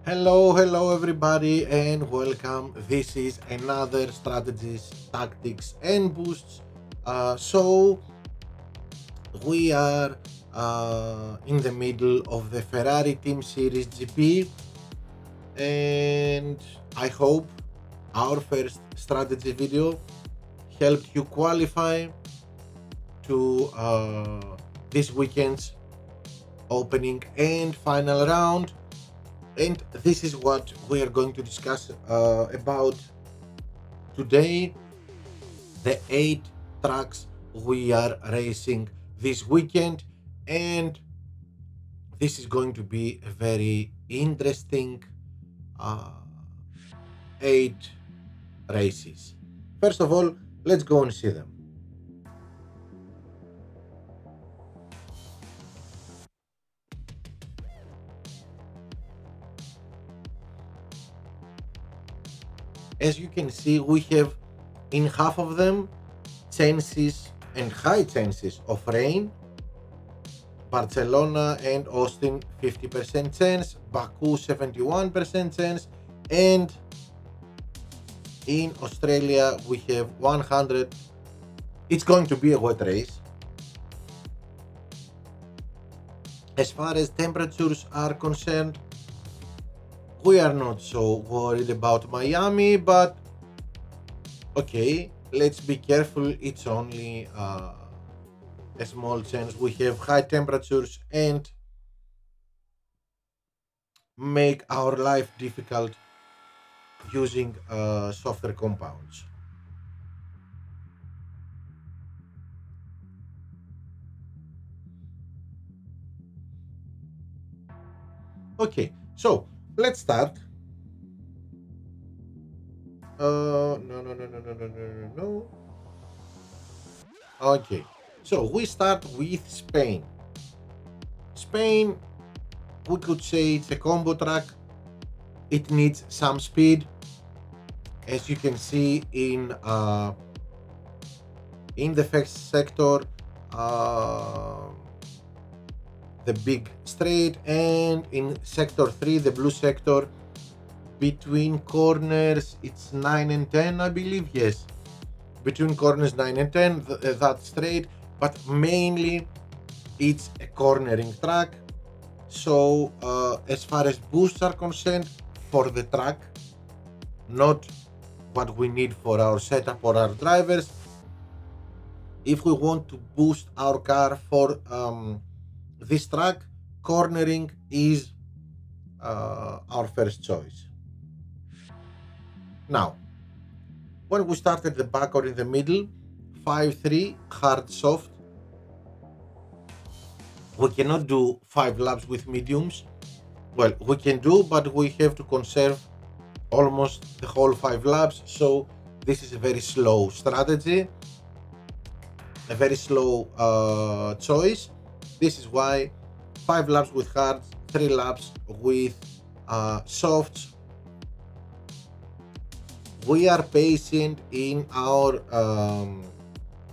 Hello everybody, and welcome. This is another strategies, tactics, and boosts. So we are in the middle of the Ferrari Team Series GP, and I hope our first strategy video helped you qualify to this weekend's opening and final round. And this is what we are going to discuss about today, the 8 tracks we are racing this weekend, and this is going to be a very interesting uh, 8 races. First of all, let's go and see them. As you can see, we have in half of them chances and high chances of rain. Barcelona and Austin 50% chance, Baku 71% chance, and in Australia we have 100. It's going to be a wet race. As far as temperatures are concerned, we are not so worried about Miami, but okay, let's be careful. It's only a small chance. We have high temperatures and make our life difficult using softer compounds. Okay, so let's start. No. Okay, so we start with Spain. Spain, we could say it's a combo track. It needs some speed, as you can see in the first sector, the big straight, and in sector 3, the blue sector, between corners it's 9 and 10, I believe. Yes, between corners 9 and 10, that straight, but mainly it's a cornering track. So as far as boosts are concerned, for the track, not what we need for our setup or our drivers. If we want to boost our car for this track, cornering is our first choice. Now, when we start at the back or in the middle, 5-3, hard, soft. We cannot do 5 laps with mediums. Well, we can do, but we have to conserve almost the whole 5 laps. So this is a very slow strategy, a very slow choice. This is why 5 laps with hards, 3 laps with softs. We are patient in our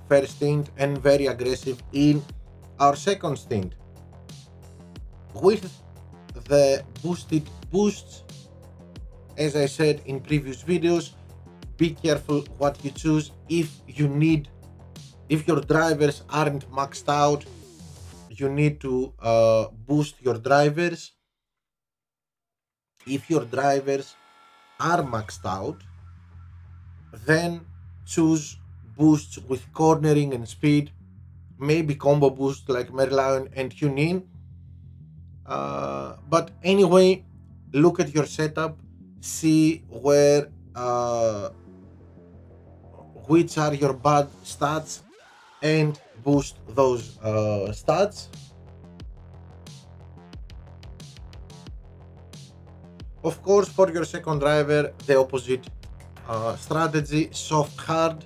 first stint and very aggressive in our second stint. With the boosted boosts, as I said in previous videos, be careful what you choose. If your drivers aren't maxed out, you need to boost your drivers. If your drivers are maxed out, then choose boosts with cornering and speed, maybe combo boosts like Merlion and Hunin. But anyway, look at your setup, see where which are your bad stats, and boost those stats. Of course, for your second driver, the opposite strategy, soft hard.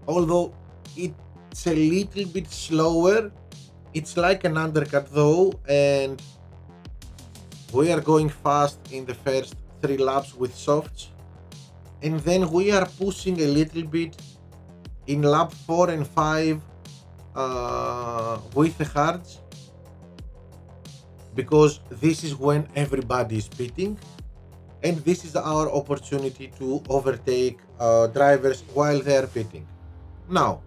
Although it's a little bit slower, it's like an undercut though, and we are going fast in the first 3 laps with softs, and then we are pushing a little bit in lap 4 and 5 with the hards. because this is when everybody is pitting, and this is our opportunity to overtake drivers while they are pitting. Now,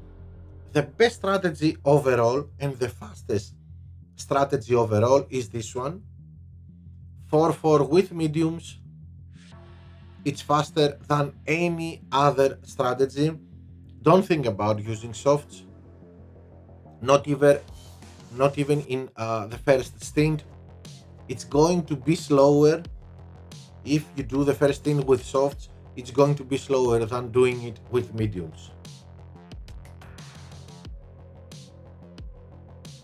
the best strategy overall and the fastest strategy overall is this one: 4-4 with mediums. It's faster than any other strategy. Don't think about using softs, not even in the first stint. It's going to be slower. If you do the first stint with softs, it's going to be slower than doing it with mediums.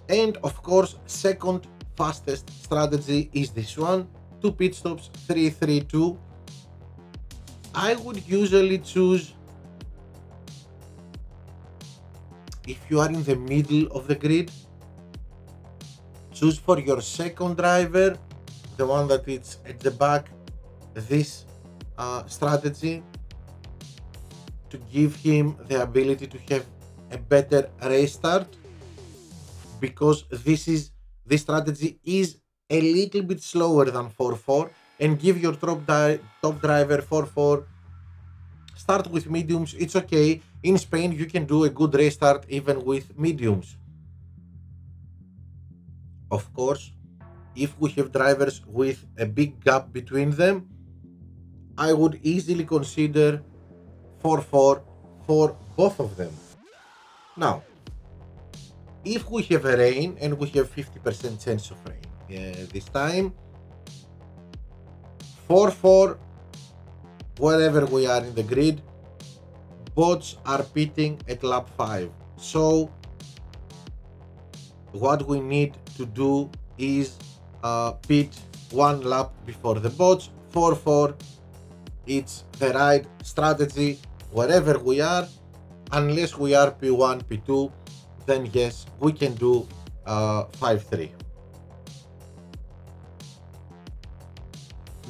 And of course, second fastest strategy is this one: 2 pit stops, 3-3-2. I would usually choose, if you are in the middle of the grid, choose for your second driver, the one that is at the back, this strategy to give him the ability to have a better race start, because this strategy is a little bit slower than 4-4, and give your top driver 4-4. Start with mediums, it's okay. In Spain, you can do a good race start even with mediums. Of course, if we have drivers with a big gap between them, I would easily consider 4-4 for both of them. Now, if we have a rain, and we have 50% chance of rain this time, 4-4 wherever we are in the grid, bots are pitting at lap 5. So what we need to do is pit one lap before the bots. 4-4, it's the right strategy wherever we are, unless we are P1, P2, then yes, we can do 5-3.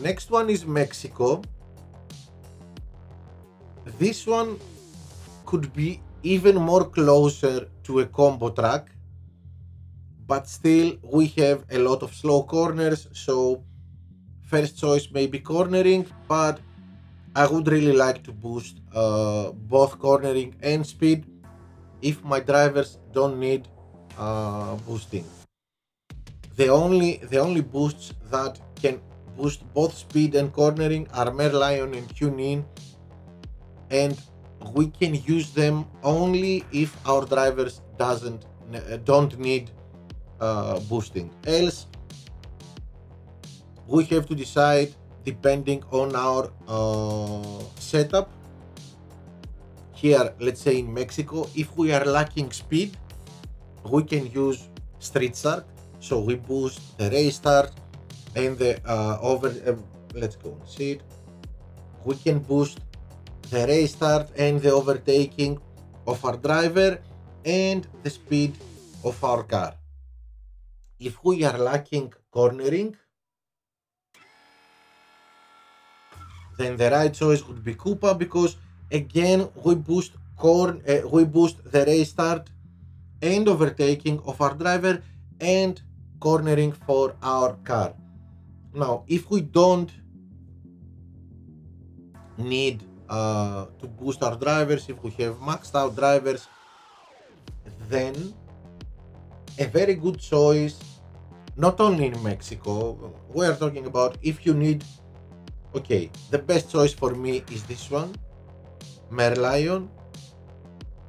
Next one is Mexico. This one could be even more closer to a combo track, but still we have a lot of slow corners, so first choice may be cornering, but I would really like to boost both cornering and speed if my drivers don't need boosting. The only boosts that can boost both speed and cornering are Merlion and Hunin, and we can use them only if our drivers don't need boosting. Else, we have to decide depending on our setup. Here, let's say in Mexico, if we are lacking speed, we can use Street Shark. So we boost the race start and the let's go and see it. We can boost the race start and the overtaking of our driver and the speed of our car. If we are lacking cornering, then the right choice would be Koopa, because again we boost the race start and overtaking of our driver and cornering for our car. Now, if we don't need to boost our drivers, if we have maxed out drivers, then a very good choice, not only in Mexico, we are talking about if you need, okay, the best choice for me is this one, Merlion,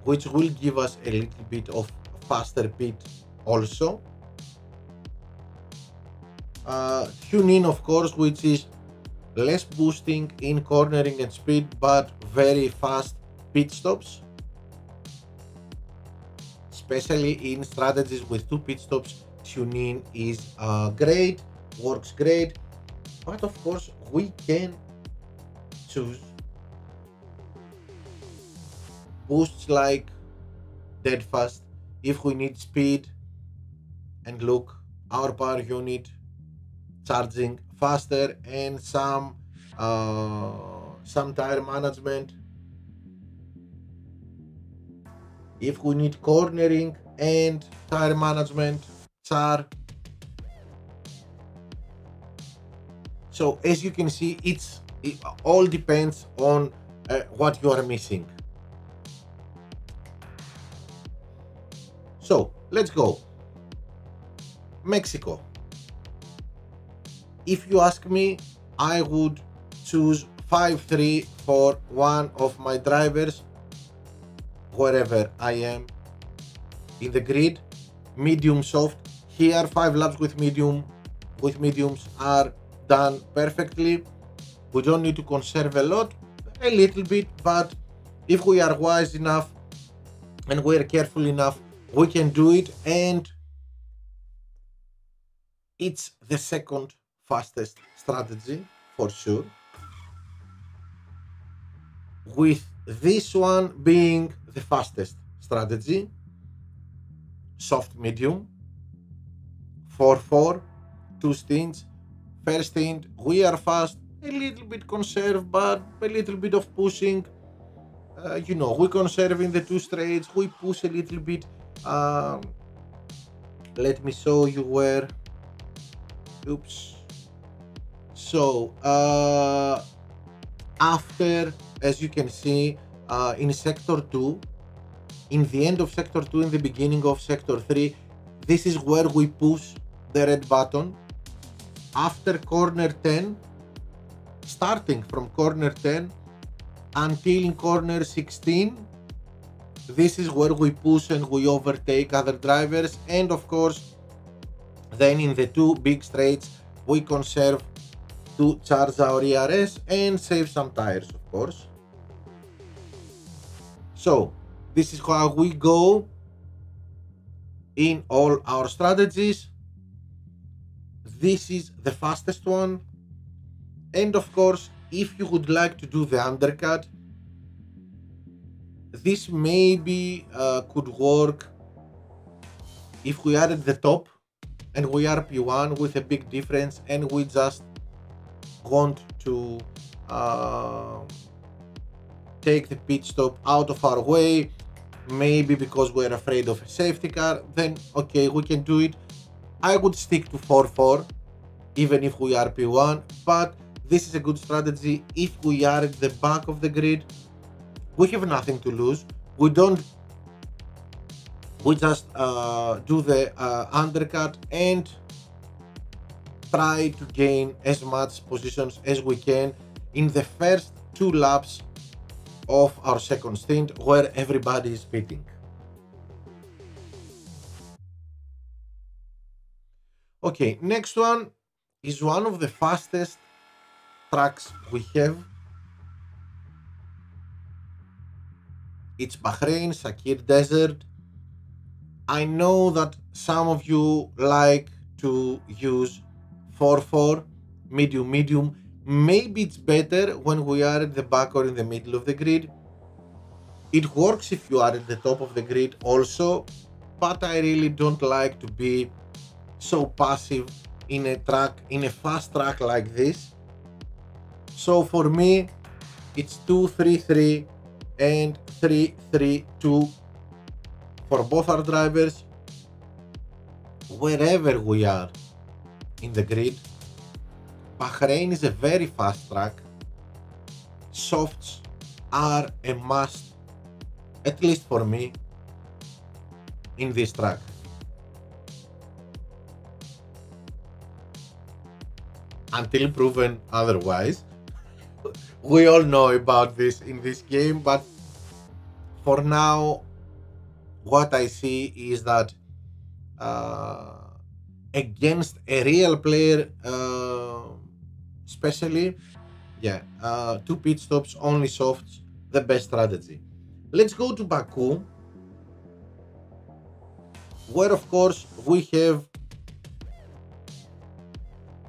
which will give us a little bit of faster pit also. Hunin, of course, which is less boosting in cornering and speed, but very fast pit stops. Especially in strategies with 2 pit stops, Hunin is great, works great. But of course, we can choose boosts like dead fast if we need speed. And look, our power unit charging faster, and some tire management. If we need cornering and tire management, Char. So as you can see, it all depends on what you are missing. So let's go. Mexico. If you ask me, I would choose 5-3 for one of my drivers wherever I am in the grid. Medium, soft. Here 5 laps with mediums are done perfectly. We don't need to conserve a lot, a little bit, but if we are wise enough and we are careful enough, we can do it. And it's the second fastest strategy for sure, with this one being the fastest strategy. Soft medium, 4-4, 2 stints. First stint we are fast, a little bit conserve, but a little bit of pushing. We conserve in the 2 straights, we push a little bit. Let me show you where. Oops. So after, as you can see, in sector 2, in the end of sector 2, in the beginning of sector 3, this is where we push the red button. After corner 10, starting from corner 10 until corner 16, this is where we push and we overtake other drivers. And of course, then in the 2 big straights, we conserve to charge our ERS and save some tires, of course. So this is how we go in all our strategies. This is the fastest one. And of course, if you would like to do the undercut, this maybe could work if we are at the top and we are P1 with a big difference and we just want to take the pit stop out of our way, maybe because we're afraid of a safety car, then okay, we can do it. I would stick to 4-4 even if we are P1, but this is a good strategy if we are at the back of the grid. We have nothing to lose. We just do the undercut and try to gain as much positions as we can in the first 2 laps of our second stint where everybody is pitting. Okay, next one is one of the fastest tracks we have. It's Bahrain, Sakir Desert. I know that some of you like to use 4-4, medium. Maybe it's better when we are at the back or in the middle of the grid. It works if you are at the top of the grid also, but I really don't like to be so passive in a fast track like this. So for me, it's 2-3-3 and 3-3-2 for both our drivers wherever we are in the grid. Bahrain is a very fast track. Softs are a must, at least for me, in this track. Until proven otherwise. We all know about this in this game, but for now, what I see is that against a real player, especially, 2 pit stops, only softs, the best strategy. Let's go to Baku, where of course we have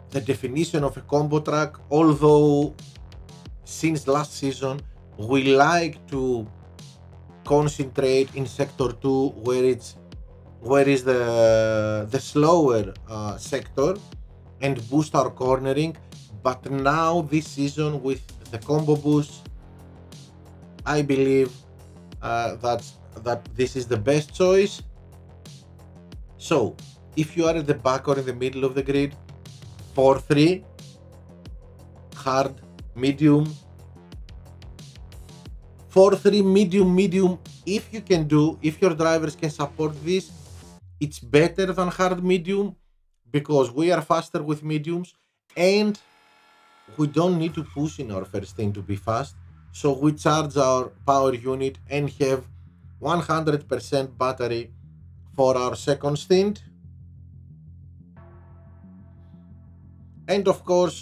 the definition of a combo track, although since last season we like to concentrate in sector 2 where is the slower sector and boost our cornering. But now this season with the combo boost, I believe that this is the best choice. So if you are at the back or in the middle of the grid, 4-3, hard, medium. 4-3 medium, medium. If you can do, if your drivers can support this, it's better than hard medium because we are faster with mediums and we don't need to push in our first stint to be fast. So we charge our power unit and have 100% battery for our second stint. And of course,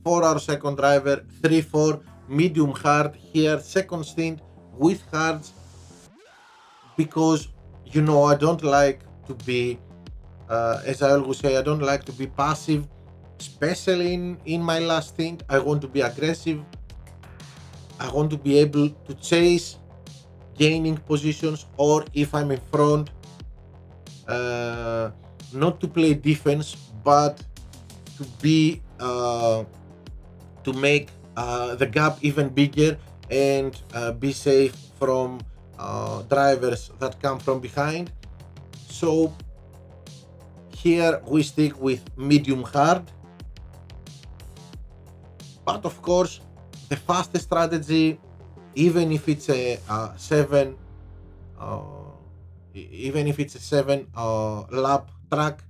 for our second driver, 3-4 medium hard here, second stint with hards, because you know I don't like to be, as I always say, I don't like to be passive, especially in my last stint. I want to be aggressive. I want to be able to chase gaining positions, or if I'm in front, not to play defense, but to be to make the gap even bigger and be safe from drivers that come from behind. So here we stick with medium hard, but of course the fastest strategy, even if it's a 7 even if it's a 7 lap track,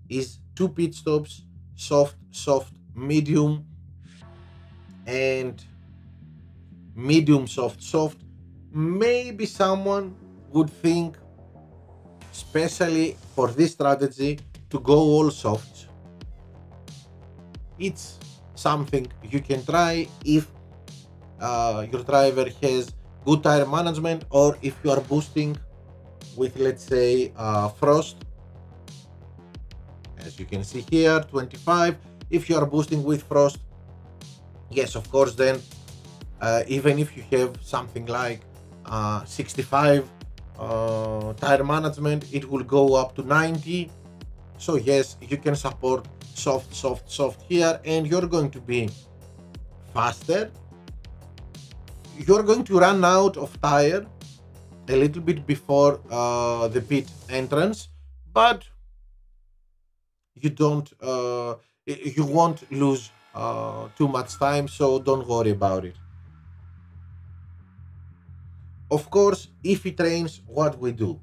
is 2 pit stops, soft, soft, medium, and medium, soft, soft. Maybe someone would think, especially for this strategy, to go all softs. It's something you can try if your driver has good tire management, or if you are boosting with, let's say, frost. As you can see here, 25. If you are boosting with frost, yes, of course, then even if you have something like 65 tire management, it will go up to 90. So yes, you can support soft, soft, soft here, and you're going to be faster. You're going to run out of tire a little bit before the pit entrance, but you don't you won't lose too much time, so don't worry about it. Of course, if it rains, what we do?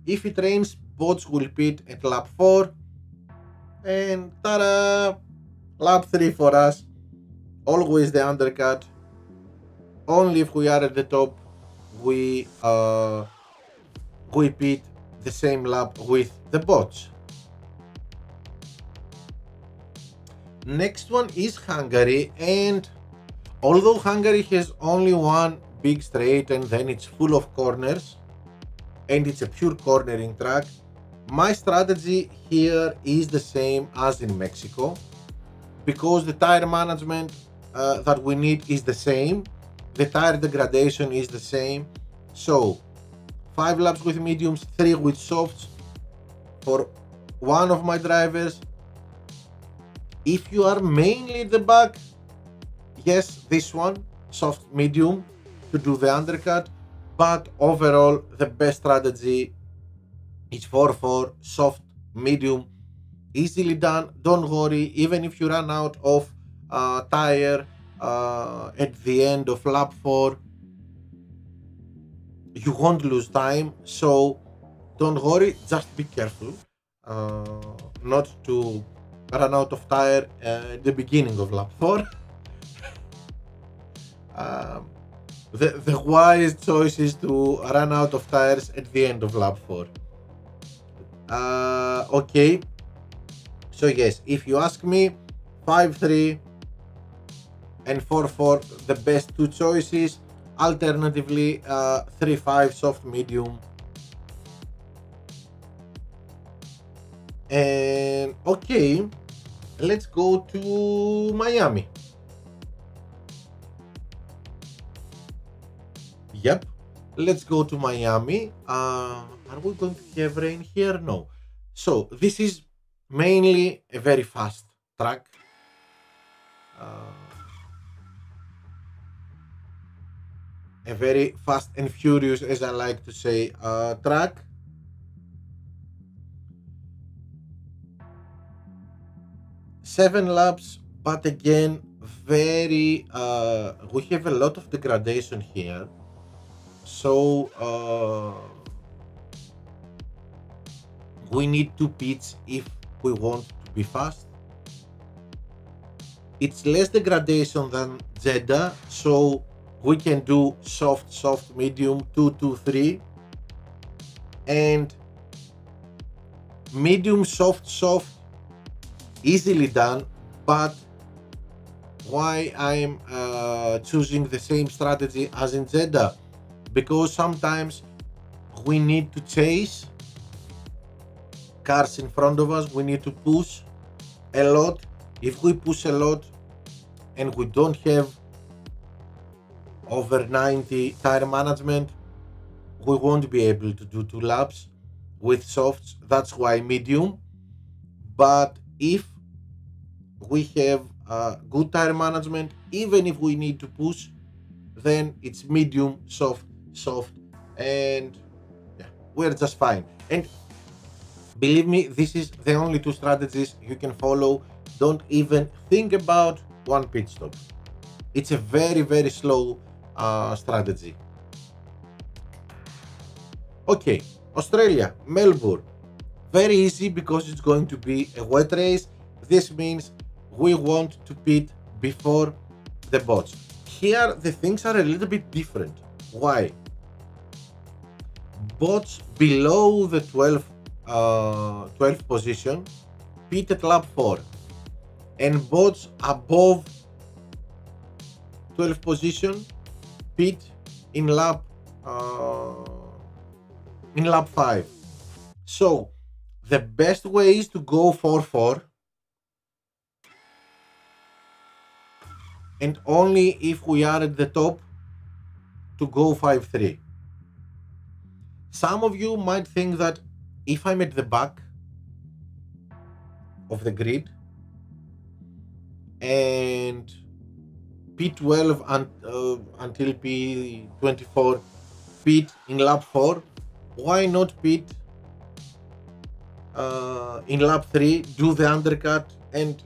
If it rains, bots will pit at lap 4, and ta-da! Lap 3 for us. Always the undercut. Only if we are at the top, we pit the same lap with the bots. Next one is Hungary, and although Hungary has only one big straight and then it's full of corners and it's a pure cornering track, my strategy here is the same as in Mexico, because the tire management that we need is the same, the tire degradation is the same. So 5 laps with mediums, 3 with softs for one of my drivers. If you are mainly at the back, yes, this one, soft, medium, to do the undercut, but overall the best strategy is 4-4, soft, medium, easily done. Don't worry, even if you run out of tire at the end of lap 4, you won't lose time, so don't worry, just be careful not to run out of tire at the beginning of lap 4. The wise choice is to run out of tires at the end of lap 4. Okay, so yes, if you ask me, 5-3 and 4-4 the best two choices. Alternatively, 3-5 soft, medium. And okay, let's go to Miami. Yep, let's go to Miami. Are we going to have rain here? No. So this is mainly a very fast track. A very fast and furious, as I like to say, track. Seven laps, but again, we have a lot of degradation here. So we need two pits if we want to be fast. It's less degradation than Jeddah, so we can do soft, soft, medium, 2, 2, 3, and medium, soft, soft, easily done. But why I'm choosing the same strategy as in Jeddah? Because sometimes we need to chase cars in front of us, we need to push a lot. If we push a lot and we don't have over 90 tire management, we won't be able to do 2 laps with softs. That's why medium. But if we have good tire management, even if we need to push, then it's medium, soft, soft, and yeah, we're just fine. And believe me, this is the only two strategies you can follow. Don't even think about one pit stop. It's a very, very slow strategy. Okay, Australia, Melbourne. Very easy because it's going to be a wet race. This means we want to pit before the bots. Here the things are a little bit different. Why? Bots below the 12th position pit at lap 4, and bots above 12th position pit in lap 5. So the best way is to go 4-4, and only if we are at the top to go 5-3. Some of you might think that if I'm at the back of the grid and P12 until P24 pit in lap 4, why not pit in lap 3, do the undercut and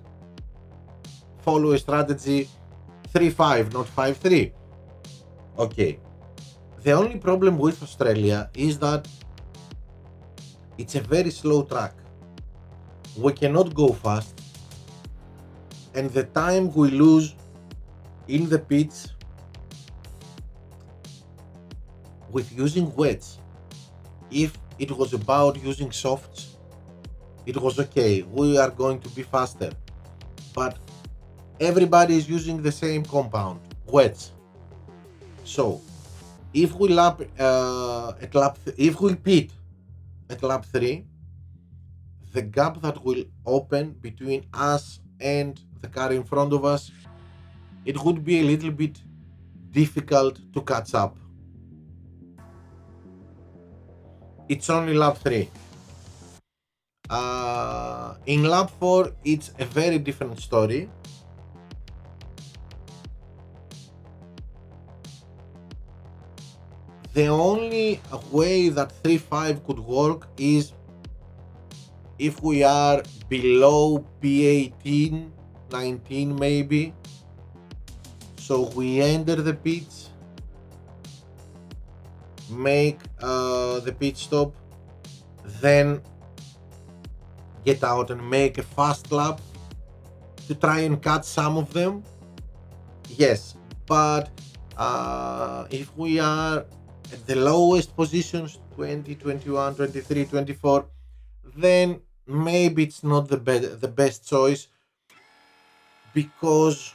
follow a strategy 3-5, not 5-3? Okay. The only problem with Australia is that it's a very slow track. We cannot go fast, and the time we lose in the pits with using wets, if it was about using softs, it was okay, we are going to be faster. But everybody is using the same compound, wets. So if we if we pit at lap 3, the gap that will open between us and the car in front of us, it would be a little bit difficult to catch up. It's only lap 3. In lap 4, it's a very different story. The only way that 3-5 could work is if we are below P18, 19 maybe. So we enter the pits, make the pit stop, then get out and make a fast lap to try and catch some of them. Yes, but if we are at the lowest positions, 20, 21, 23, 24, then maybe it's not the best choice, because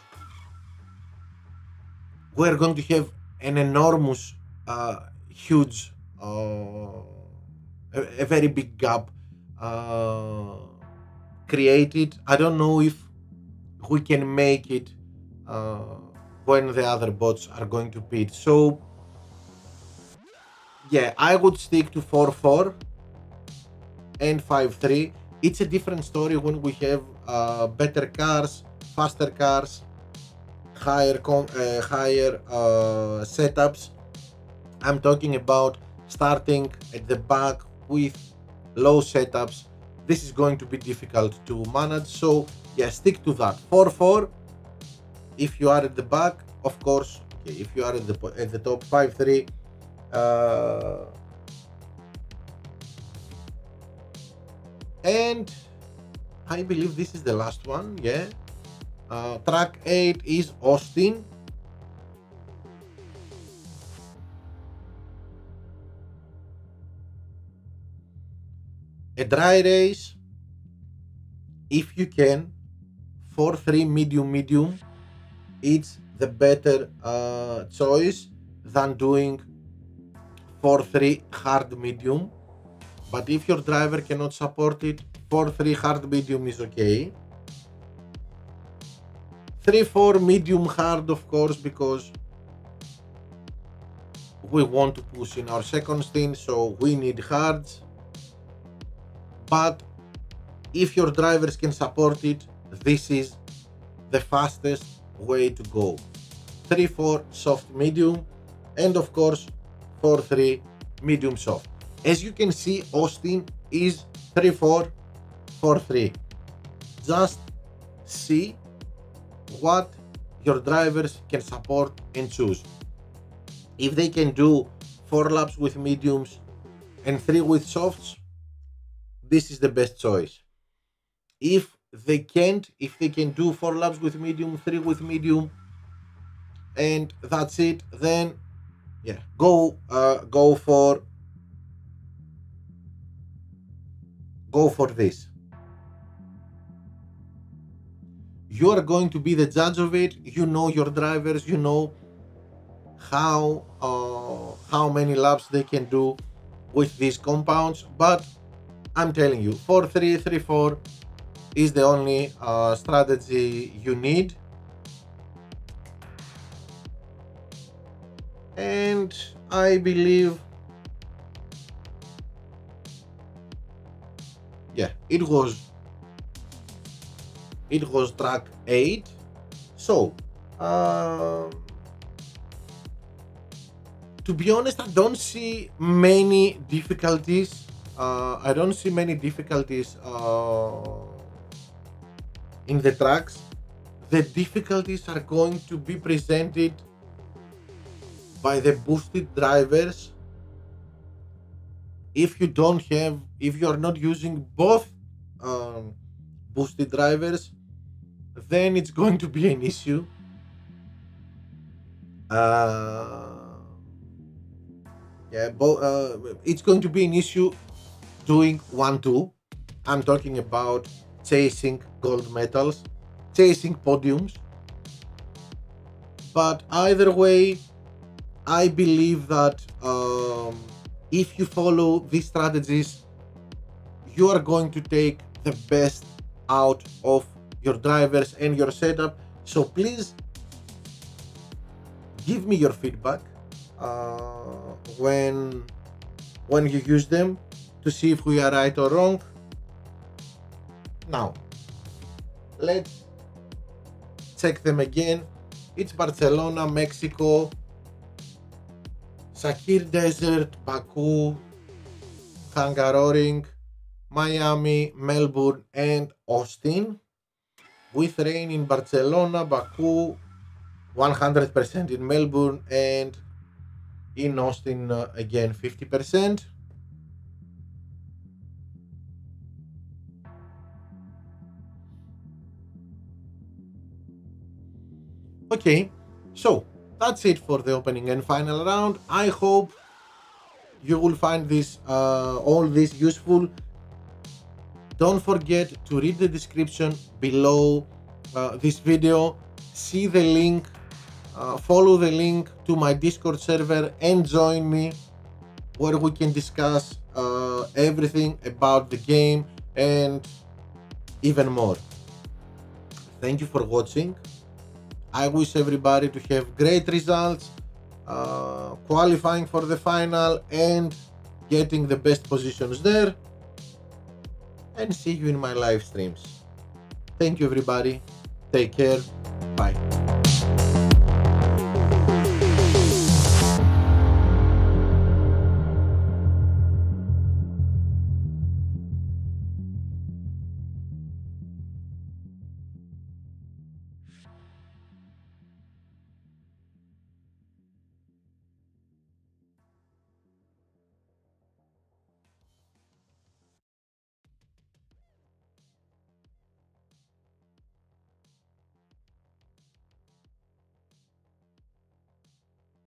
we're going to have an enormous, huge, a very big gap created. I don't know if we can make it when the other bots are going to pit. So yeah, I would stick to 4-4 and 5-3. It's a different story when we have better cars, faster cars, higher setups. I'm talking about starting at the back with low setups. This is going to be difficult to manage. So yeah, stick to that 4-4 If you are at the back, of course, okay, if you are at the top, 5.3. And I believe this is the last one, yeah. Track 8 is Austin. A dry race, if you can, 4.3 medium, it's the better choice than doing 4.3 hard medium. But if your driver cannot support it, 4.3 hard medium is okay. 3.4 medium hard, of course, because we want to push in our second stint, so we need hards. But if your drivers can support it, this is the fastest way to go. 3.4 soft medium, and of course 4.3 medium soft. As you can see, Austin is 3.4, 4.3. Just see what your drivers can support and choose. If they can do 4 laps with mediums and 3 with softs, this is the best choice. If they can't, if they can do 4 laps with medium, 3 with medium, and that's it, then yeah, go for this. You are going to be the judge of it. You know your drivers, you know how many laps they can do with these compounds, but I'm telling you, 4.3, 3.4 is the only strategy you need. And I believe, yeah, it was track 8. So to be honest, I don't see many difficulties. In the tracks. The difficulties are going to be presented by the boosted drivers. If you are not using both boosted drivers, then it's going to be an issue. It's going to be an issue doing 1-2. I'm talking about chasing gold medals, chasing podiums. But either way, I believe that if you follow these strategies, you are going to take the best out of your drivers and your setup. So please give me your feedback when you use them, to see if we are right or wrong. Now, let's check them again. It's Barcelona, Mexico, Sakir Desert, Baku, Hungaroring, Miami, Melbourne, and Austin. With rain in Barcelona, Baku, 100% in Melbourne, and in Austin again 50%. Okay, so that's it for the opening and final round. I hope you will find this all this useful. Don't forget to read the description below this video, see the link, follow the link to my Discord server and join me, where we can discuss everything about the game and even more. Thank you for watching. I wish everybody to have great results, qualifying for the final and getting the best positions there. And see you in my live streams. Thank you everybody. Take care. Bye.